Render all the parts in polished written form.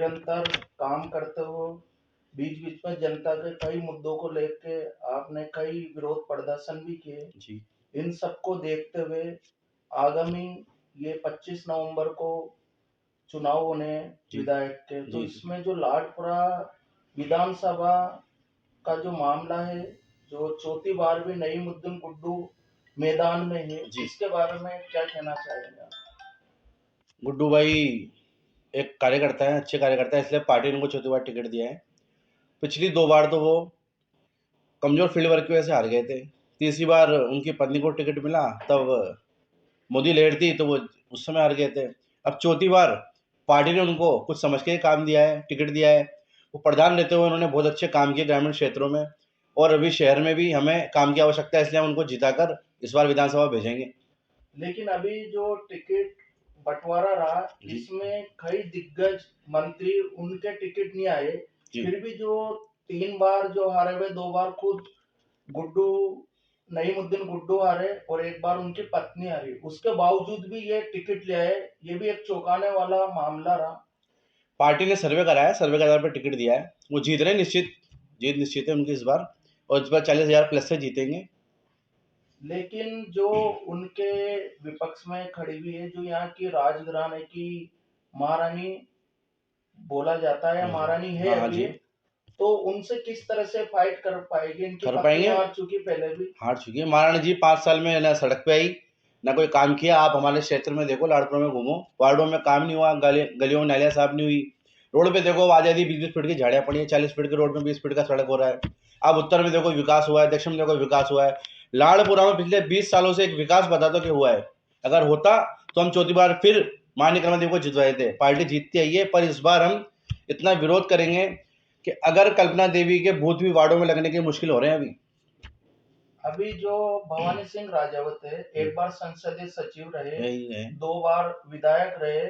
निरंतर काम करते हो, बीच बीच में जनता के कई मुद्दों को लेके आपने कई विरोध प्रदर्शन भी किए। जी इन सबको देखते हुए आगामी ये 25 नवंबर को चुनाव होने हैं जी विधायक के, तो जी जी इसमें जो लाडपुरा विधानसभा का जो मामला है, जो चौथी बार भी नईमुद्दीन गुड्डू मैदान में है, जी इसके बारे में क्या कहना चाहेंगे आप? गुड्डू भाई एक कार्यकर्ता है, अच्छे कार्यकर्ता है, इसलिए पार्टी ने उनको चौथी बार टिकट दिया है। पिछली 2 बार तो वो कमजोर फील्ड वर्क की वजह से हार गए थे। तीसरी बार उनकी पत्नी को टिकट मिला, तब मोदी लहर थी तो वो उस समय हार गए थे। अब चौथी बार पार्टी ने उनको कुछ समझ के ही काम दिया है, टिकट दिया है। वो प्रधान रहते हुए उन्होंने बहुत अच्छे काम किए ग्रामीण क्षेत्रों में, और अभी शहर में भी हमें काम की आवश्यकता है, इसलिए हम उनको जिताकर इस बार विधानसभा भेजेंगे। लेकिन अभी जो टिकट बंटवारा रहा, जी इसमें कई दिग्गज मंत्री उनके टिकट नहीं आए, जी फिर भी जो 3 बार जो हारे हुए, 2 बार खुद गुड्डू नईमुद्दीन गुड्डू हारे और एक बार उनकी पत्नी हारी, उसके बावजूद भी ये टिकट ले आए, ये भी एक चौंकाने वाला मामला रहा। पार्टी ने सर्वे कराया, सर्वे के आधार पर टिकट दिया है। वो जीत रहे, निश्चित जीत निश्चित है उनकी इस बार, और इस बार 40,000 प्लस से जीतेंगे। लेकिन जो उनके विपक्ष में खड़ी हुई है, जो यहाँ की राजघराने की महारानी बोला जाता है, महारानी है हाँ हाँ अभी, जी, तो उनसे किस तरह से फाइट कर पाएगी? इनकी कर पत्नी पाएंगे। हार चुकी पहले भी। हार चुकी है महारानी जी, 5 साल में ना सड़क पे आई, ना कोई काम किया। आप हमारे क्षेत्र में देखो, लाड़पुर में घूमो, वार्डों में काम नहीं हुआ, गलियों में नालियाँ साफ नहीं हुई। रोड पे देखो, आधी 20-20 फीट की झाड़ियाँ पड़ी हैं, 40 फीट के रोड में 20 फीट का सड़क हो रहा है। अब उत्तर में देखो विकास हुआ है, दक्षिण में देखो विकास हुआ है। लाड़पुरा में पिछले 20 सालों से एक विकास बता दो कि हुआ है। अगर होता तो हम चौथी बार फिर माननीय क्रमादेवी को जितवाए थे। पार्टी जीतती आई है, पर इस बार हम इतना विरोध करेंगे कि अगर कल्पना देवी के बूथ भी वार्डों में लगने के मुश्किल हो रहे हैं अभी। अभी जो भवानी सिंह राजावत है, एक बार संसदीय सचिव रहे, यही है। 2 बार विधायक रहे,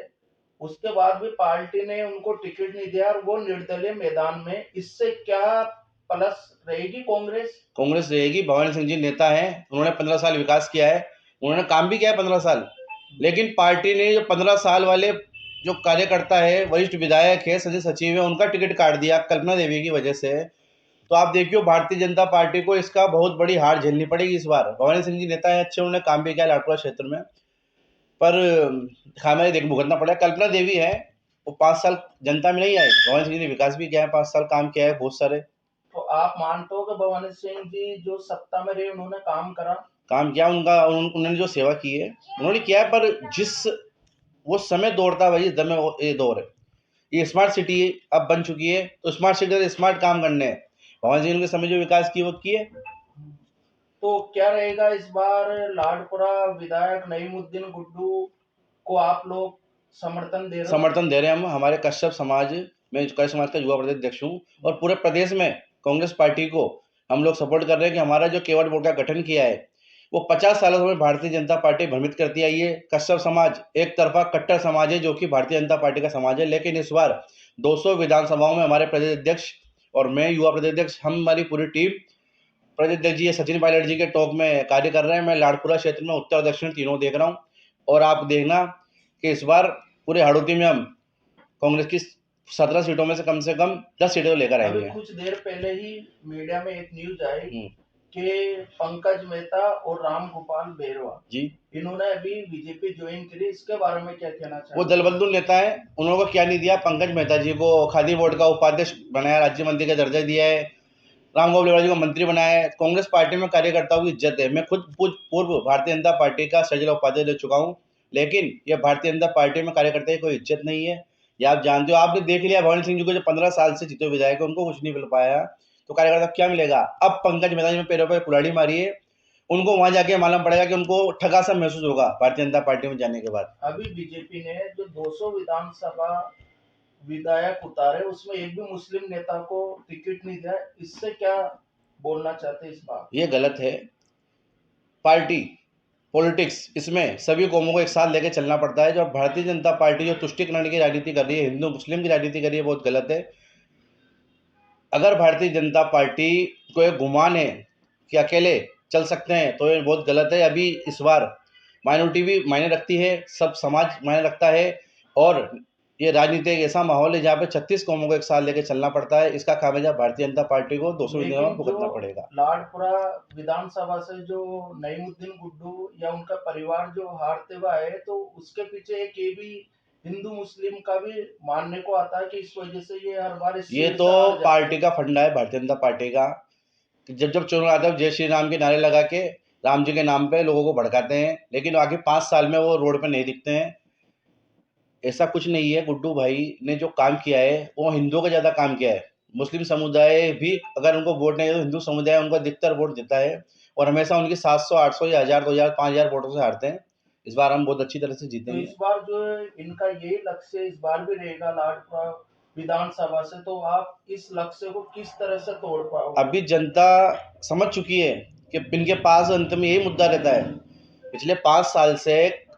उसके बाद भी पार्टी ने उनको टिकट नहीं दिया और वो निर्दलीय मैदान में, इससे क्या प्लस रहेगी कांग्रेस? कांग्रेस रहेगी। भवानी सिंह जी नेता हैं, उन्होंने 15 साल विकास किया है, उन्होंने काम भी किया है 15 साल। लेकिन पार्टी ने जो 15 साल वाले जो कार्यकर्ता है, वरिष्ठ विधायक है, सचिव सचिव है, उनका टिकट काट दिया कल्पना देवी की वजह से। तो आप देखियो, भारतीय जनता पार्टी को इसका बहुत बड़ी हार झेलनी पड़ेगी इस बार। भवानी सिंह जी नेता है अच्छे, उन्होंने काम भी किया लाडपुरा क्षेत्र में, पर खामियां देख भुगतना पड़ा। कल्पना देवी है, वो 5 साल जनता में नहीं आई। भवानी सिंह जी ने विकास भी किया है, 5 साल काम किया है बहुत सारे। तो आप मानते हो कि भवानी सिंह जी जो सत्ता में रहे उन्होंने काम करा? काम किया उनका, उन्होंने जो सेवा की है उन्होंने किया है, पर जिस वो समय दौर था वही दम ये दौर है। ये स्मार्ट सिटी अब बन चुकी है, तो स्मार्ट सिटी से स्मार्ट काम करने हैं। भवन सिंह के समय जो विकास किए वो किए। तो क्या रहेगा इस बार लाडपुरा विधायक नईमुद्दीन गुड्डू को आप लोग समर्थन दे रहे हो? समर्थन दे रहे हैं हम। हमारे कश्यप समाज में, कश्यप समाज का युवा प्रदेश अध्यक्ष हूँ, और पूरे प्रदेश में कांग्रेस पार्टी को हम लोग सपोर्ट कर रहे हैं कि हमारा जो केवट बोर्ड का गठन किया है, वो 50 सालों से भारतीय जनता पार्टी भ्रमित करती आई है। कश्यप समाज एक तरफा कट्टर समाज है, जो कि भारतीय जनता पार्टी का समाज है। लेकिन इस बार 200 विधानसभाओं में हमारे प्रदेश अध्यक्ष और मैं युवा प्रदेश अध्यक्ष, हमारी पूरी टीम, प्रदेश अध्यक्ष जी सचिन पायलट जी के टॉक में कार्य कर रहे हैं। मैं लाडपुरा क्षेत्र में उत्तर दक्षिण तीनों देख रहा हूँ, और आप देखना कि इस बार पूरे हाड़ौती में हम कांग्रेस की 17 सीटों में से कम 10 सीटें लेकर अभी आएंगे। कुछ देर पहले ही मीडिया में एक न्यूज आई हम्म, कि पंकज मेहता और राम गोपाल बेरवा, जी, इन्होंने अभी बीजेपी ज्वाइन करी, इसके बारे में क्या कहना वो चाहेंगे? दल बदलू नेता है। उन्होंने क्या नहीं दिया? पंकज मेहता जी को खादी बोर्ड का उपाध्यक्ष बनाया, राज्य मंत्री का दर्जा दिया है, राम गोपाल जी को मंत्री बनाया है। कांग्रेस पार्टी में कार्यकर्ताओं की इज्जत है। मैं खुद पूर्व भारतीय जनता पार्टी का सजिला उपाध्यक्ष ले चुका हूँ, लेकिन यह भारतीय जनता पार्टी में कार्यकर्ता की कोई इज्जत नहीं है। ये आप जानते हो, आपने देख लिया भवन सिंह जी को, जो 15 साल से जीते विधायक है, उनको कुछ नहीं मिल पाया, तो कार्यकर्ता को क्या मिलेगा? अब पंकज मेहता जी ने पैरों पर कुल्हाड़ी मारी है, उनको वहां जाके मालूम पड़ेगा कि उनको ठगा सा महसूस होगा भारतीय जनता पार्टी में जाने के बाद। अभी बीजेपी ने जो 200 विधानसभा विधायक उतारे, उसमें एक भी मुस्लिम नेता को टिकट नहीं दिया, इससे क्या बोलना चाहते हैं इस बात? ये गलत है। पार्टी पॉलिटिक्स, इसमें सभी कौमों को एक साथ लेकर चलना पड़ता है। जो भारतीय जनता पार्टी जो तुष्टिकरण की राजनीति कर रही है, हिंदू मुस्लिम की राजनीति कर रही है, बहुत गलत है। अगर भारतीय जनता पार्टी को एक गुमान है कि अकेले चल सकते हैं, तो ये बहुत गलत है। अभी इस बार माइनॉरिटी भी मायने रखती है, सब समाज मायने रखता है, और ये राजनीति एक ऐसा माहौल है जहाँ पे 36 कौमों को एक साथ लेके चलना पड़ता है। इसका खामियाजा भारतीय जनता पार्टी को 200 दिनों में लेकिन भुगतना जो पड़ेगा। लाडपुरा विधानसभा से जो नईमुद्दीन गुड्डू या उनका परिवार जो हारते हुए आए, तो उसके पीछे एक ये भी हिंदू मुस्लिम का भी मानने को आता है कि इस वजह से ये हर बार इस ये सीट तो से हार जाते पार्टी हैं। का फंडा है भारतीय जनता पार्टी का कि जब जब चुनाव आता है जय श्री राम के नारे लगा के राम जी के नाम पे लोगों को भड़काते हैं, लेकिन आगे 5 साल में वो रोड पे नहीं दिखते हैं। ऐसा कुछ नहीं है। गुड्डू भाई ने जो काम किया है वो हिंदुओं का ज़्यादा काम किया है। मुस्लिम समुदाय भी अगर उनको वोट नहीं है तो हिंदू समुदाय उनको अधिकतर वोट देता है और हमेशा उनकी 700 800 या 1000 2000 5000 वोटों से हारते हैं। इस बार हम बहुत अच्छी तरह से तो जीतेंगे। इस बार जो है इनका यही लक्ष्य इस बार भी रहेगा लाडपुरा विधानसभा से, तो आप इस लक्ष्य को किस तरह से तोड़ पाओगे? अभी जनता समझ चुकी है कि इनके पास अंत में यही मुद्दा रहता है। पिछले 5 साल से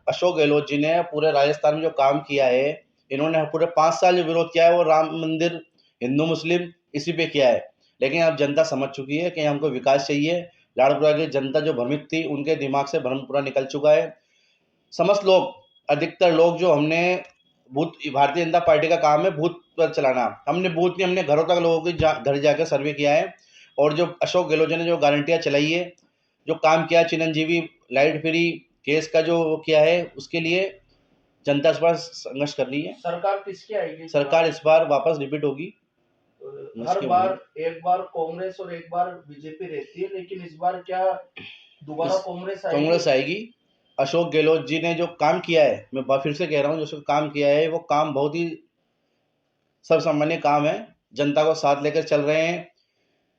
अशोक गहलोत जी ने पूरे राजस्थान में जो काम किया है, इन्होंने पूरे 5 साल जो विरोध किया है वो राम मंदिर, हिंदू मुस्लिम इसी पे किया है। लेकिन अब जनता समझ चुकी है कि हमको विकास चाहिए। लाड़पुरा की जनता जो भ्रमित थी उनके दिमाग से भ्रम पूरा निकल चुका है। समस्त लोग, अधिकतर लोग जो हमने बूथ, भारतीय जनता पार्टी का काम है बूथ पर चलाना, हमने बूथ नहीं, हमने घरों तक लोगों के घर जाकर सर्वे किया है। और जो अशोक गहलोत जी ने जो गारंटियाँ चलाई है, जो काम किया, चिरंजीवी लाइट फ्री केस का जो वो किया है, उसके लिए जनता इस बार संघर्ष कर रही है। सरकार किसकी आएगी? सरकार इस बार वापस रिपीट होगी। हर मुश्किल बार होगी। एक बार कांग्रेस और एक बार बीजेपी रहती है, लेकिन इस बार क्या दोबारा कांग्रेस आएगी? कांग्रेस आएगी। अशोक गहलोत जी ने जो काम किया है, मैं फिर से कह रहा हूँ, जो काम किया है वो काम बहुत ही सर्वसामान्य काम है। जनता को साथ लेकर चल रहे हैं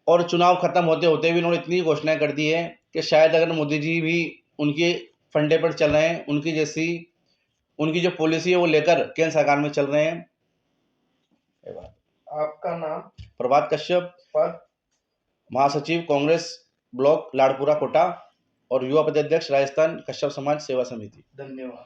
और चुनाव खत्म होते होते भी उन्होंने इतनी घोषणाएं कर दी है कि शायद अगर मोदी जी भी उनके फंडे पर चल रहे हैं, उनकी जैसी उनकी जो पॉलिसी है वो लेकर केंद्र सरकार में चल रहे हैं। आपका नाम? प्रभात कश्यप, पद? महासचिव कांग्रेस ब्लॉक लाड़पुरा कोटा और युवा पदाध्यक्ष राजस्थान कश्यप समाज सेवा समिति। धन्यवाद।